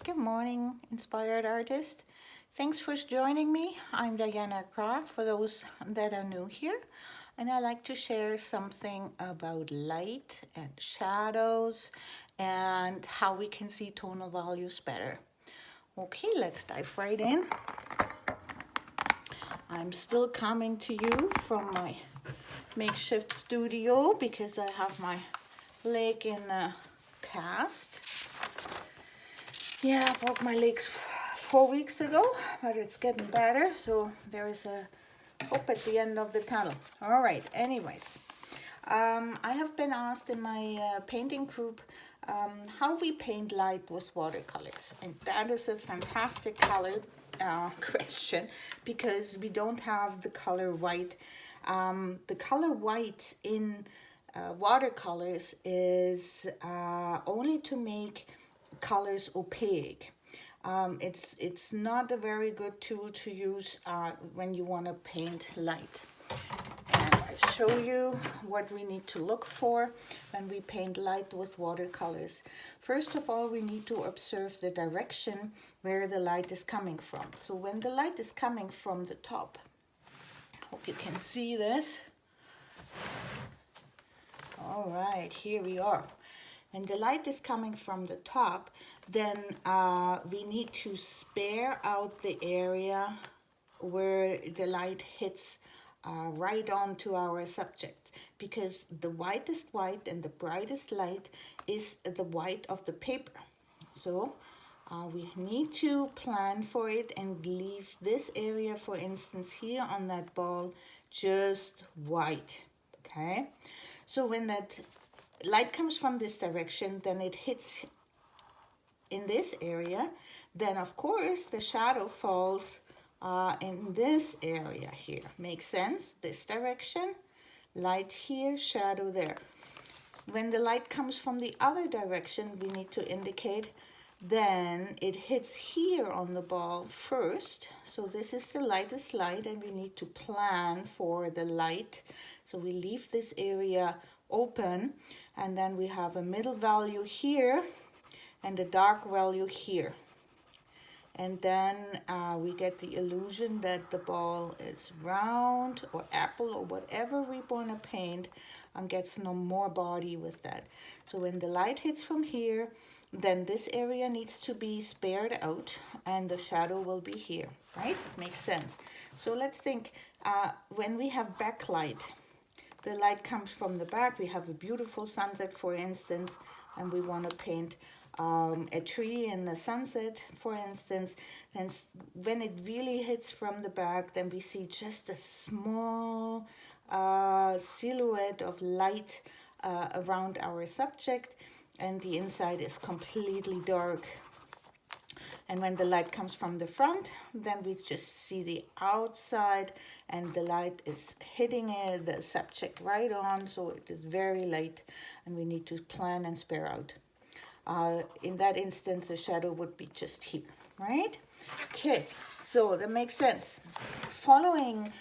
Good morning, inspired artist. Thanks for joining me. I'm Diana Croft, for those that are new here, and I like to share something about light and shadows and how we can see tonal values better. Okay, let's dive right in. I'm still coming to you from my makeshift studio because I have my leg in a cast. Yeah, I broke my legs 4 weeks ago, but it's getting better, so there is a hope at the end of the tunnel. All right, anyways, I have been asked in my painting group how we paint light with watercolors, and that is a fantastic color question because we don't have the color white. The color white in watercolors is only to make colors opaque. It's not a very good tool to use when you want to paint light. And I show you what we need to look for when we paint light with watercolors. First of all, we need to observe the direction where the light is coming from. So when the light is coming from the top, hope you can see this. All right, here we are. When the light is coming from the top, then we need to spare out the area where the light hits right onto our subject, because the whitest white and the brightest light is the white of the paper. So we need to plan for it and leave this area, for instance, here on that ball, just white, okay? So when that light comes from this direction, then it hits in this area, then of course the shadow falls in this area here. Makes sense? This direction, light here, shadow there. When the light comes from the other direction, we need to indicate then it hits here on the ball first. So this is the lightest light, and we need to plan for the light. So we leave this area open, and then we have a middle value here and a dark value here. And then we get the illusion that the ball is round or apple or whatever we want to paint, and gets no more body with that. So when the light hits from here, then this area needs to be spared out and the shadow will be here, right? Makes sense. So let's think, when we have backlight, the light comes from the back. We have a beautiful sunset, for instance, and we want to paint a tree in the sunset, for instance. And when it really hits from the back, then we see just a small silhouette of light around our subject, and the inside is completely dark. And when the light comes from the front, then we just see the outside, and the light is hitting the subject right on, so it is very light, and we need to plan and spare out. In that instance, the shadow would be just here, right? Okay, so that makes sense. Following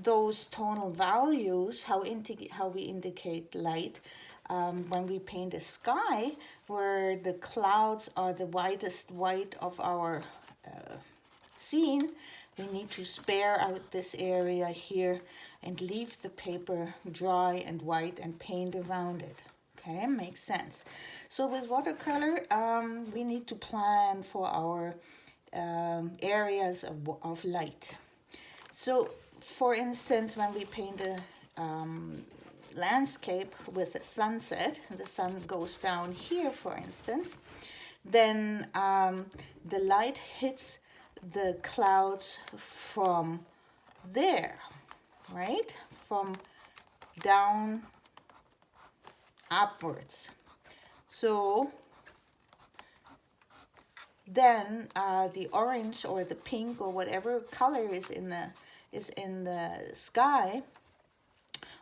those tonal values, how we indicate light, when we paint a sky where the clouds are the whitest white of our scene, we need to spare out this area here and leave the paper dry and white and paint around it. Okay, makes sense. So with watercolor, we need to plan for our areas of light. So for instance, when we paint a landscape with a sunset, the sun goes down here, for instance, then the light hits the clouds from there, right? From down upwards. So then the orange or the pink or whatever color is in the sky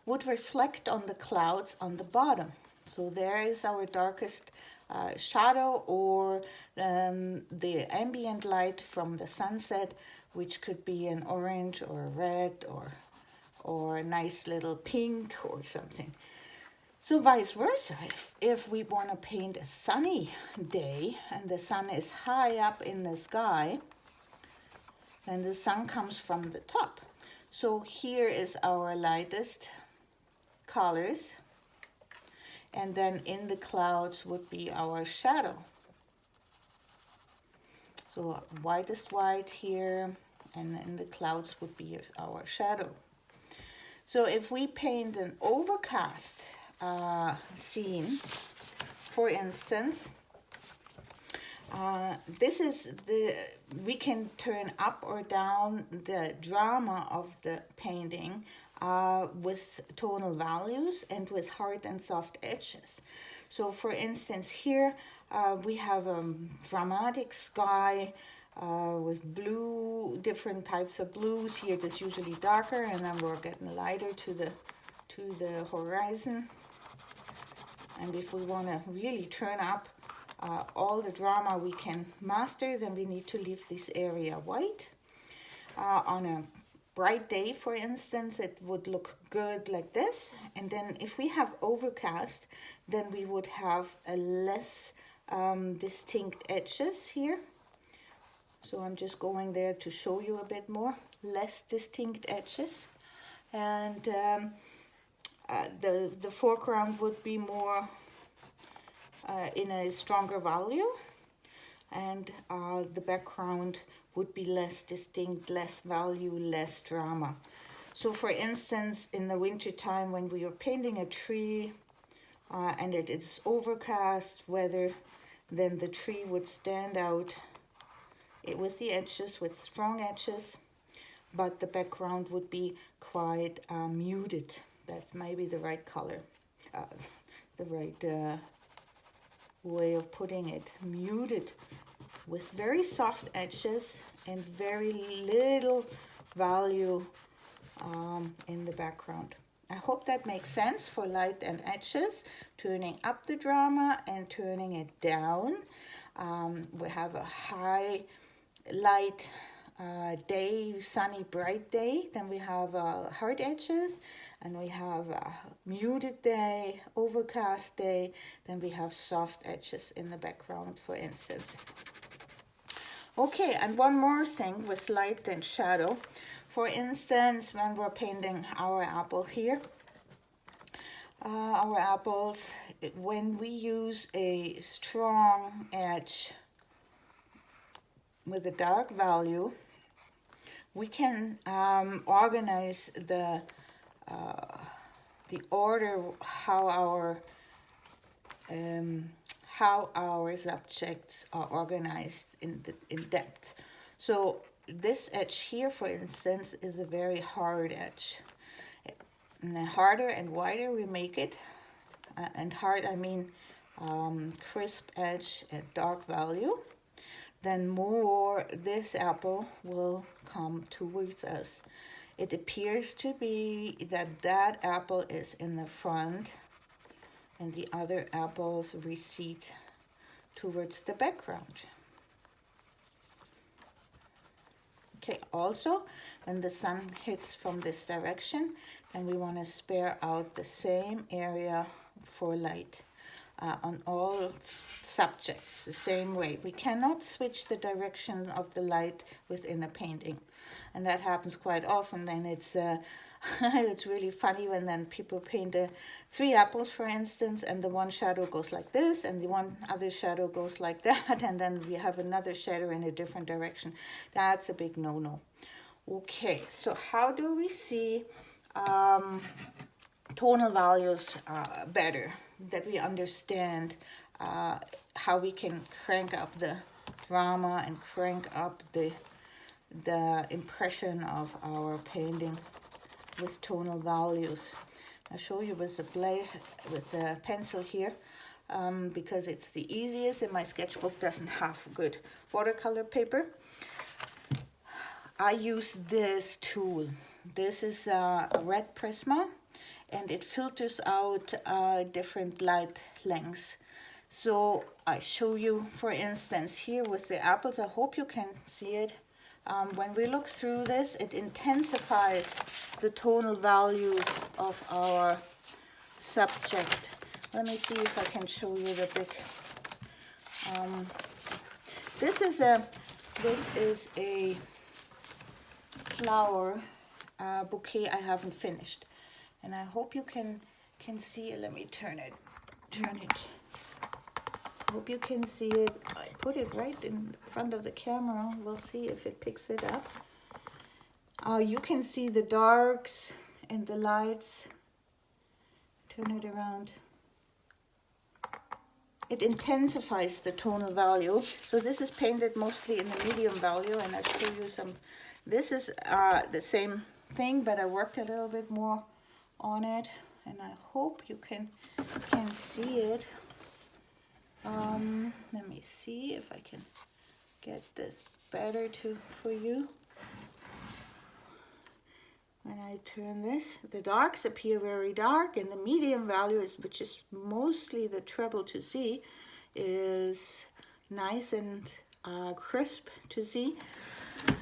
would reflect on the clouds on the bottom. So there is our darkest shadow, or the ambient light from the sunset, which could be an orange or a red or a nice little pink or something. So vice versa, if we want to paint a sunny day and the sun is high up in the sky, then the sun comes from the top. So here is our lightest colors, and then in the clouds would be our shadow. So whitest white here, and in the clouds would be our shadow. So if we paint an overcast scene, for instance, we can turn up or down the drama of the painting with tonal values and with hard and soft edges. So for instance here we have a dramatic sky with blue, different types of blues. Here it's usually darker, and then we're getting lighter to the horizon. And if we want to really turn up all the drama we can master, then we need to leave this area white. On a bright day, for instance, it would look good like this. And then if we have overcast, then we would have a less distinct edges here. So I'm just going there to show you a bit more, less distinct edges. And the foreground would be more in a stronger value, and the background would be less distinct, less value, less drama. So for instance, in the winter time when we are painting a tree and it is overcast weather, then the tree would stand out with the edges, with strong edges, but the background would be quite muted. That's maybe the right color, the right way of putting it. Muted, with very soft edges and very little value in the background. I hope that makes sense for light and edges, turning up the drama and turning it down. We have a high light day, sunny, bright day. Then we have hard edges, and we have a muted day, overcast day. Then we have soft edges in the background, for instance. Okay, and one more thing with light and shadow. For instance, when we're painting our apple here, our apples, when we use a strong edge with a dark value, we can organize the order how our subjects are organized in depth. So this edge here, for instance, is a very hard edge. And the harder and wider we make it, and hard I mean crisp edge and dark value, then more this apple will come towards us. It appears to be that apple is in the front and the other apples recede towards the background. Okay, also when the sun hits from this direction, then we want to spare out the same area for light. On all subjects the same way. We cannot switch the direction of the light within a painting, and that happens quite often. And it's it's really funny when then people paint 3 apples, for instance, and the one shadow goes like this and the one other shadow goes like that, and then we have another shadow in a different direction. That's a big no-no. Okay, so how do we see tonal values better, that we understand how we can crank up the drama and crank up the impression of our painting with tonal values? I'll show you with the pencil here, because it's the easiest, and my sketchbook doesn't have good watercolor paper. I use this tool. This is a red Prisma, and it filters out different light lengths. So I show you, for instance, here with the apples. I hope you can see it. When we look through this, it intensifies the tonal values of our subject. Let me see if I can show you the big. This is a flower bouquet I haven't finished, and I hope you can see it. Let me turn it. Hope you can see it. I put it right in front of the camera. We'll see if it picks it up. You can see the darks and the lights. Turn it around. It intensifies the tonal value. So this is painted mostly in the medium value, and I'll show you some. This is the same thing, but I worked a little bit more on it, and I hope you can see it. Let me see if I can get this better for you. When I turn this, the darks appear very dark, and the medium value, which is mostly the treble to see, is nice and crisp to see.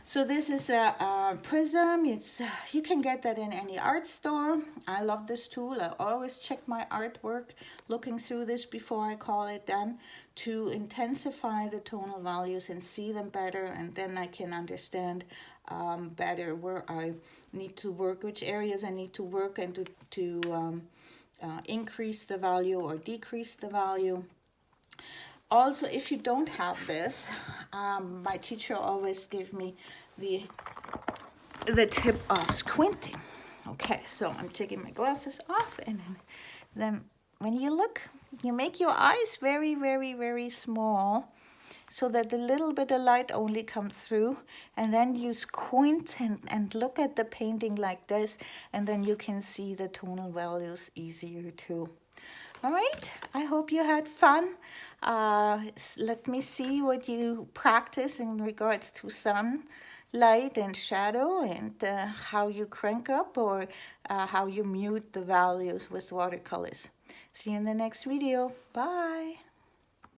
So this is a prism. You can get that in any art store. I love this tool. I always check my artwork looking through this before I call it done, to intensify the tonal values and see them better, and then I can understand better where I need to work, which areas I need to work, and to increase the value or decrease the value. Also, if you don't have this, my teacher always gave me the tip of squinting. Okay, so I'm taking my glasses off, and then when you look, you make your eyes very, very, very small, so that a little bit of light only comes through, and then you squint and look at the painting like this, and then you can see the tonal values easier too. All right, I hope you had fun. Let me see what you practice in regards to sun, light, and shadow, and how you crank up or how you mute the values with watercolors. See you in the next video. Bye.